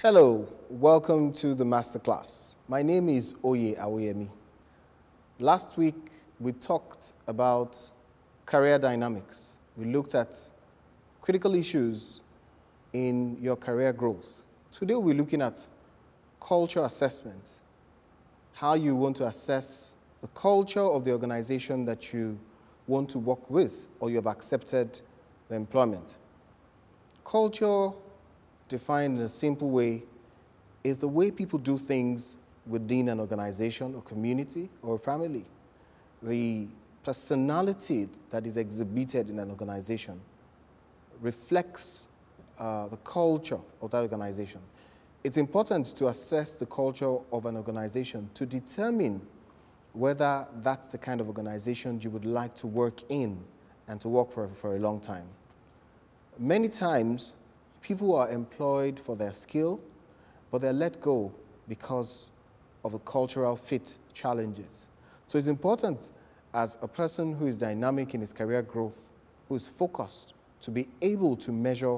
Hello, welcome to the masterclass. My name is Oye Awoyemi. Last week, we talked about career dynamics. We looked at critical issues in your career growth. Today, we're looking at culture assessment, how you want to assess the culture of the organization that you want to work with or you have accepted the employment. Culture, defined in a simple way, is the way people do things within an organization or community or family. The personality that is exhibited in an organization reflects the culture of that organization. It's important to assess the culture of an organization to determine whether that's the kind of organization you would like to work in and to work for a long time. Many times, people are employed for their skill, but they're let go because of the cultural fit challenges. So it's important as a person who is dynamic in his career growth, who is focused, to be able to measure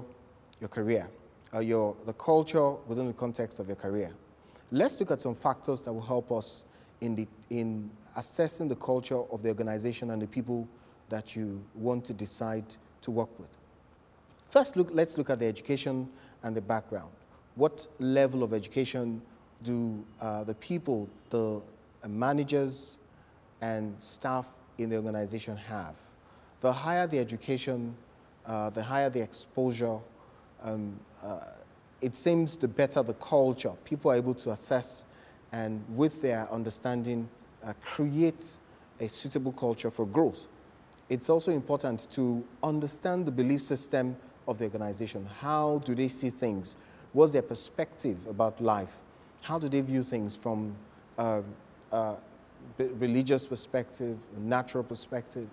your career, the culture within the context of your career. Let's look at some factors that will help us in assessing the culture of the organization and the people that you want to decide to work with. First, let's look at the education and the background. What level of education do the people, the managers and staff in the organization have? The higher the education, the higher the exposure, it seems the better the culture. People are able to assess and with their understanding, create a suitable culture for growth. It's also important to understand the belief system of the organization. How do they see things? What's their perspective about life? How do they view things from religious perspective, natural perspective?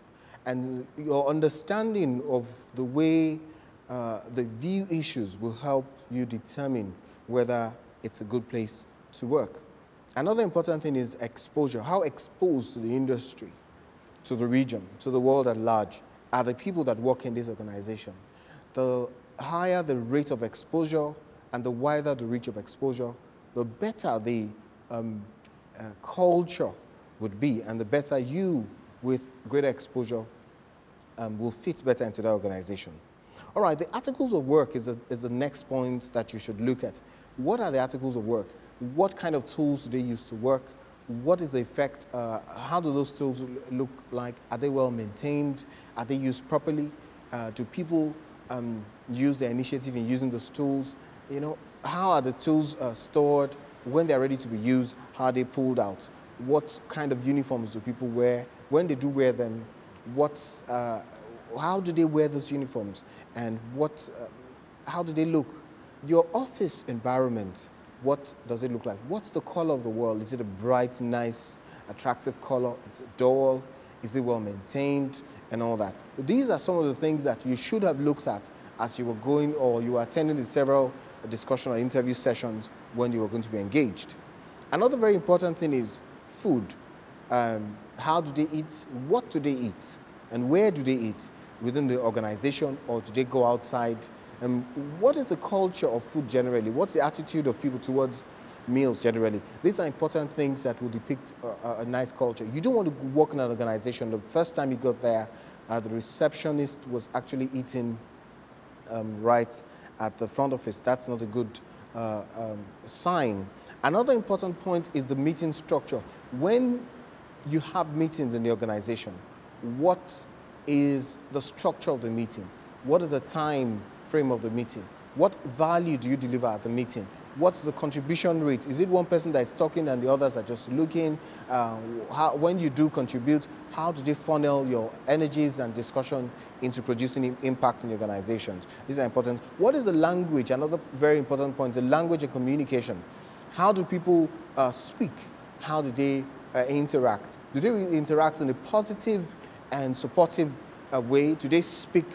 And your understanding of the way they view issues will help you determine whether it's a good place to work. Another important thing is exposure. How exposed to the industry, to the region, to the world at large are the people that work in this organization? The higher the rate of exposure and the wider the reach of exposure, the better the culture would be, and the better you, with greater exposure, will fit better into that organization. All right, the articles of work is the next point that you should look at. What are the articles of work? What kind of tools do they use to work? What is the effect? How do those tools look like? Are they well maintained? Are they used properly? Do people use their initiative in using those tools? You know, how are the tools stored? When they're ready to be used, how are they pulled out? What kind of uniforms do people wear? When they do wear them, how do they wear those uniforms? And how do they look? Your office environment, what does it look like? What's the color of the wall? Is it a bright, nice, attractive color? Is it dull? Is it well maintained? And all that. These are some of the things that you should have looked at as you were going or you were attending the several discussion or interview sessions when you were going to be engaged. Another very important thing is food. How do they eat? What do they eat? And where do they eat? Within the organization, or do they go outside? And what is the culture of food generally? What's the attitude of people towards meals generally? These are important things that will depict a nice culture. You don't want to work in an organization. The first time you got there, the receptionist was actually eating right at the front office. That's not a good sign. Another important point is the meeting structure. When you have meetings in the organization, what is the structure of the meeting? What is the time frame of the meeting? What value do you deliver at the meeting? What's the contribution rate? Is it one person that is talking and the others are just looking? When you do contribute, how do they funnel your energies and discussion into producing impact in the organizations? These are important. What is the language? Another very important point, the language and communication. How do people speak? How do they interact? Do they interact in a positive and supportive way? Do they speak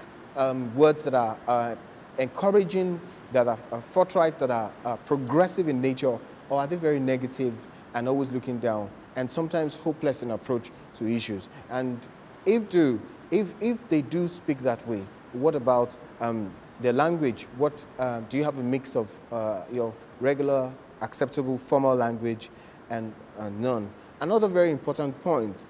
words that are encouraging, that are forthright, that are progressive in nature, or are they very negative and always looking down and sometimes hopeless in approach to issues? And if they do speak that way, what about The language, what do you have a mix of your regular, acceptable, formal language and none? Another very important point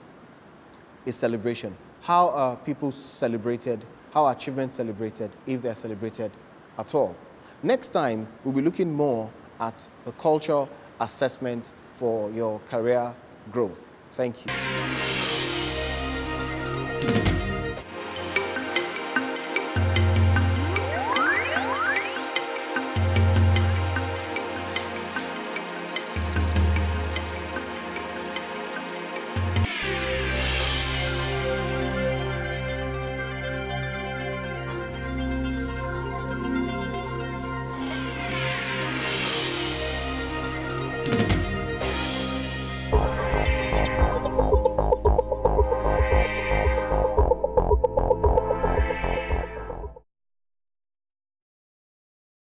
is celebration. How are people celebrated? How are achievements celebrated, if they're celebrated at all? Next time, we'll be looking more at the cultural assessment for your career growth. Thank you.